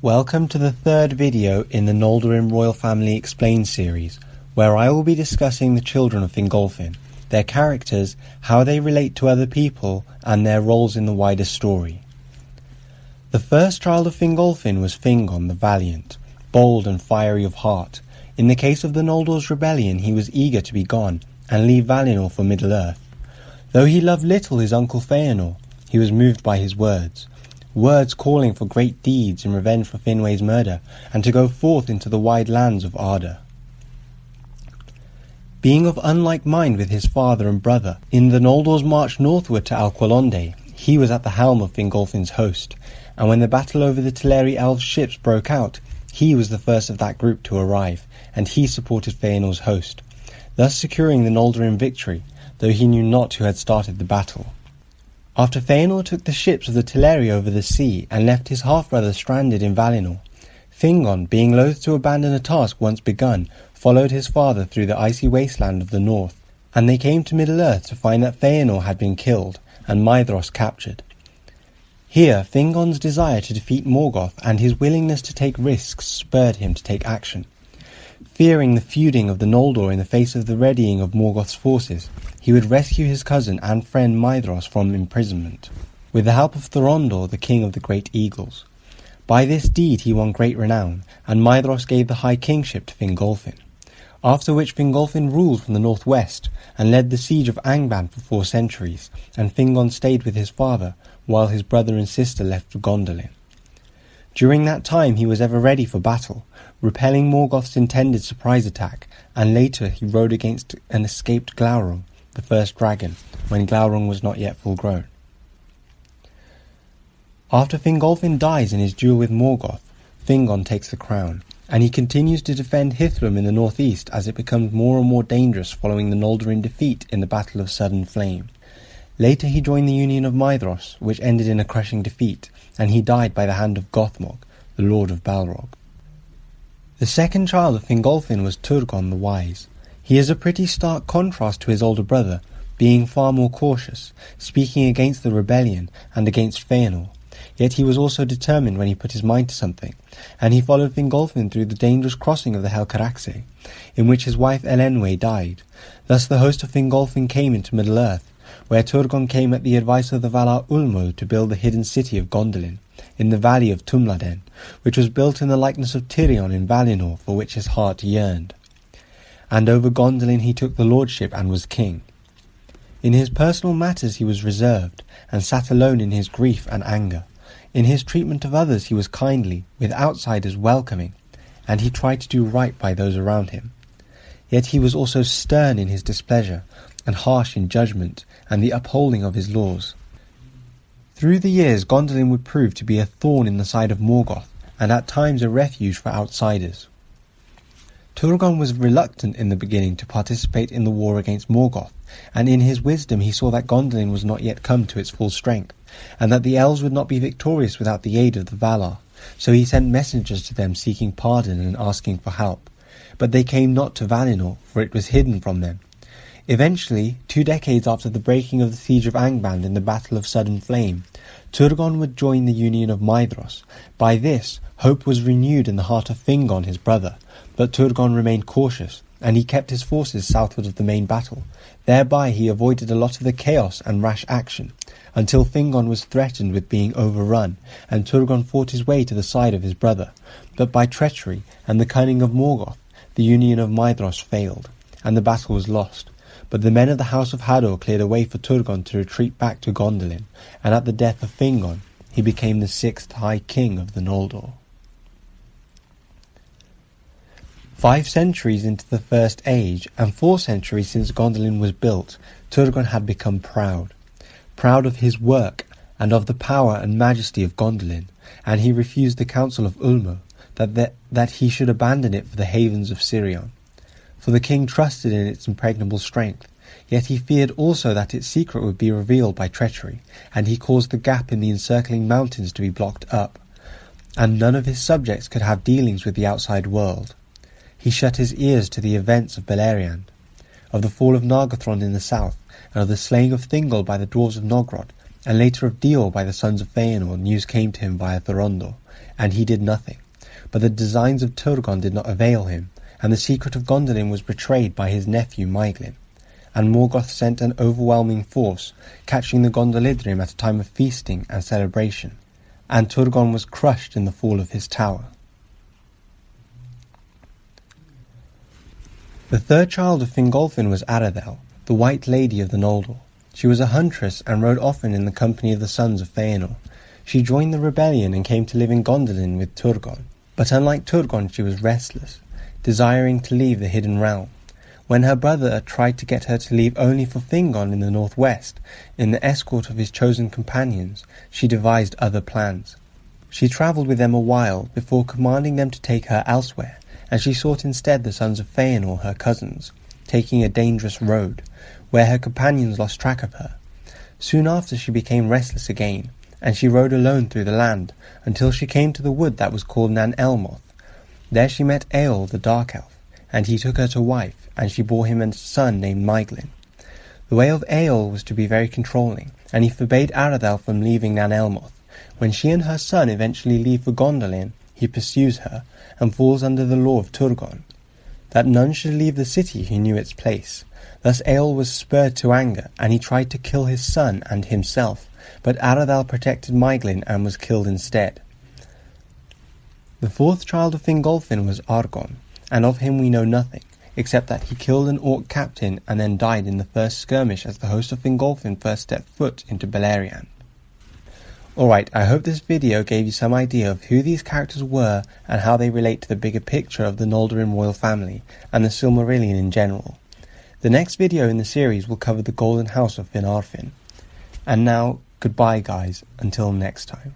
Welcome to the third video in the Noldorin Royal Family Explained series, where I will be discussing the children of Fingolfin, their characters, how they relate to other people, and their roles in the wider story. The first child of Fingolfin was Fingon the Valiant, bold and fiery of heart. In the case of the Noldor's rebellion, he was eager to be gone and leave Valinor for Middle-earth. Though he loved little his uncle Feanor, he was moved by his words calling for great deeds in revenge for Finwë's murder, and to go forth into the wide lands of Arda. Being of unlike mind with his father and brother, in the Noldor's march northward to Alqualondë, he was at the helm of Fingolfin's host, and when the battle over the Teleri elves' ships broke out, he was the first of that group to arrive, and he supported Feanor's host, thus securing the Noldorin victory, though he knew not who had started the battle. After Feanor took the ships of the Teleri over the sea and left his half-brother stranded in Valinor, Fingon, being loath to abandon a task once begun, followed his father through the icy wasteland of the north, and they came to Middle-earth to find that Feanor had been killed and Maedhros captured. Here, Fingon's desire to defeat Morgoth and his willingness to take risks spurred him to take action. Fearing the feuding of the Noldor in the face of the readying of Morgoth's forces, he would rescue his cousin and friend Maedhros from imprisonment, with the help of Thorondor, the king of the Great Eagles. By this deed he won great renown, and Maedhros gave the high kingship to Fingolfin, after which Fingolfin ruled from the northwest, and led the siege of Angband for 4 centuries, and Fingon stayed with his father, while his brother and sister left for Gondolin. During that time he was ever ready for battle, repelling Morgoth's intended surprise attack, and later he rode against an escaped Glaurung, the first dragon, when Glaurung was not yet full grown. After Fingolfin dies in his duel with Morgoth, Fingon takes the crown, and he continues to defend Hithlum in the northeast as it becomes more and more dangerous following the Noldorin defeat in the Battle of Sudden Flame. Later he joined the Union of Maedhros, which ended in a crushing defeat, and he died by the hand of Gothmog, the Lord of Balrog. The second child of Fingolfin was Turgon the Wise. He is a pretty stark contrast to his older brother, being far more cautious, speaking against the rebellion and against Feanor. Yet he was also determined when he put his mind to something, and he followed Fingolfin through the dangerous crossing of the Helcaraxe, in which his wife Elenwe died. Thus the host of Fingolfin came into Middle-earth, where Turgon came at the advice of the Valar Ulmo to build the hidden city of Gondolin, in the valley of Tumladen, which was built in the likeness of Tirion in Valinor, for which his heart yearned. And over Gondolin he took the lordship and was king. In his personal matters he was reserved, and sat alone in his grief and anger. In his treatment of others he was kindly, with outsiders welcoming, and he tried to do right by those around him. Yet he was also stern in his displeasure, and harsh in judgment, and the upholding of his laws. Through the years Gondolin would prove to be a thorn in the side of Morgoth, and at times a refuge for outsiders. Turgon was reluctant in the beginning to participate in the war against Morgoth, and in his wisdom he saw that Gondolin was not yet come to its full strength, and that the elves would not be victorious without the aid of the Valar, so he sent messengers to them seeking pardon and asking for help. But they came not to Valinor, for it was hidden from them. Eventually, 2 decades after the breaking of the siege of Angband in the Battle of Sudden Flame, Turgon would join the Union of Maedhros. By this, hope was renewed in the heart of Fingon, his brother, but Turgon remained cautious, and he kept his forces southward of the main battle. Thereby he avoided a lot of the chaos and rash action, until Fingon was threatened with being overrun, and Turgon fought his way to the side of his brother. But by treachery and the cunning of Morgoth, the Union of Maedhros failed, and the battle was lost. But the men of the House of Hador cleared a way for Turgon to retreat back to Gondolin, and at the death of Fingon, he became the 6th High King of the Noldor. 5 centuries into the First Age, and 4 centuries since Gondolin was built, Turgon had become proud. Proud of his work, and of the power and majesty of Gondolin, and he refused the counsel of Ulmo, that he should abandon it for the havens of Sirion. For the king trusted in its impregnable strength, yet he feared also that its secret would be revealed by treachery, and he caused the gap in the encircling mountains to be blocked up, and none of his subjects could have dealings with the outside world. He shut his ears to the events of Beleriand, of the fall of Nargothrond in the south, and of the slaying of Thingol by the dwarves of Nogrod, and later of Dior by the sons of Feanor. News came to him via Thorondor, and he did nothing. But the designs of Turgon did not avail him, and the secret of Gondolin was betrayed by his nephew Maedhros. And Morgoth sent an overwhelming force, catching the Gondolidrim at a time of feasting and celebration, and Turgon was crushed in the fall of his tower. The third child of Fingolfin was Aredhel, the White Lady of the Noldor. She was a huntress and rode often in the company of the sons of Feanor. She joined the rebellion and came to live in Gondolin with Turgon. But unlike Turgon, she was restless, desiring to leave the hidden realm. When her brother tried to get her to leave only for Fingon in the northwest, in the escort of his chosen companions, she devised other plans. She travelled with them a while before commanding them to take her elsewhere, and she sought instead the sons of Feanor, her cousins, taking a dangerous road, where her companions lost track of her. Soon after she became restless again, and she rode alone through the land, until she came to the wood that was called Nan Elmoth. There she met Eorl the Dark Elf, and he took her to wife, and she bore him a son named Maedhros. The way of Eorl was to be very controlling, and he forbade Aredhel from leaving Nan Elmoth. When she and her son eventually leave for Gondolin, he pursues her, and falls under the law of Turgon, that none should leave the city who knew its place. Thus Eorl was spurred to anger, and he tried to kill his son and himself, but Aredhel protected Maedhros and was killed instead. The fourth child of Fingolfin was Argon, and of him we know nothing, except that he killed an orc captain and then died in the first skirmish as the host of Fingolfin first stepped foot into Beleriand. Alright, I hope this video gave you some idea of who these characters were and how they relate to the bigger picture of the Noldorin royal family and the Silmarillion in general. The next video in the series will cover the Golden House of Finarfin. And now, goodbye guys, until next time.